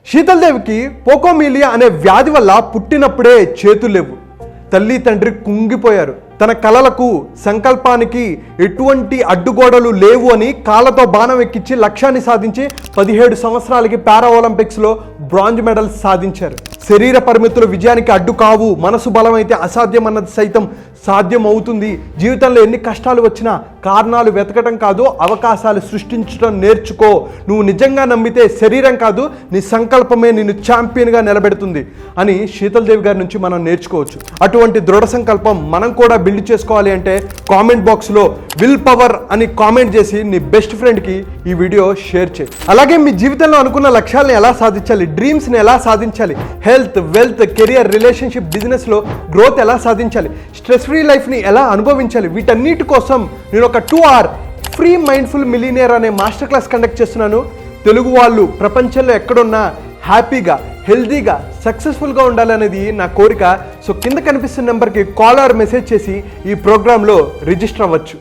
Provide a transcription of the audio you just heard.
శీతల్దేవికి పోకోమీలియా అనే వ్యాధి వల్ల పుట్టినప్పుడే చేతులు లేవు. తల్లి తండ్రి కుంగిపోయారు. తన కలలకు సంకల్పానికి ఎటువంటి అడ్డుగోడలు లేవు అని కాళ్ళతో బాణం ఎక్కించి లక్ష్యాన్ని సాధించి 17 సంవత్సరాలకి పారా ఒలింపిక్స్లో బ్రాంజ్ మెడల్ సాధించారు. శరీర పరిమితులు విజయానికి అడ్డు కావు. మనసు బలం అయితే అసాధ్యం అన్నది సైతం సాధ్యం అవుతుంది. జీవితంలో ఎన్ని కష్టాలు వచ్చినా కారణాలు వెతకటం కాదు, అవకాశాలు సృష్టించడం నేర్చుకో. నువ్వు నిజంగా నమ్మితే శరీరం కాదు, నీ సంకల్పమే నిన్ను ఛాంపియన్గా నిలబెడుతుంది అని శీతల్దేవి గారి నుంచి మనం నేర్చుకోవచ్చు. అటువంటి దృఢ సంకల్పం మనం కూడా బిల్డ్ చేసుకోవాలి అంటే కామెంట్ బాక్స్లో విల్ పవర్ అని కామెంట్ చేసి నీ బెస్ట్ ఫ్రెండ్కి ఈ వీడియో షేర్ చేయి. అలాగే మీ జీవితంలో అనుకున్న లక్ష్యాలను ఎలా సాధించాలి, డ్రీమ్స్ని ఎలా సాధించాలి, హెల్త్, వెల్త్, కెరియర్, రిలేషన్షిప్, బిజినెస్లో గ్రోత్ ఎలా సాధించాలి, స్ట్రెస్ ఫ్రీ లైఫ్ని ఎలా అనుభవించాలి, వీటన్నిటి కోసం నేను ఒక 2 hour ఫ్రీ మైండ్ఫుల్ మిలినియర్ అనే మాస్టర్ క్లాస్ కండక్ట్ చేస్తున్నాను. తెలుగు వాళ్ళు ప్రపంచంలో ఎక్కడున్నా హ్యాపీగా, హెల్తీగా, సక్సెస్ఫుల్గా ఉండాలనేది నా కోరిక. సో కింద కనిపిస్తున్న నెంబర్కి కాల్ ఆర్ మెసేజ్ చేసి ఈ ప్రోగ్రాంలో రిజిస్టర్ అవ్వచ్చు.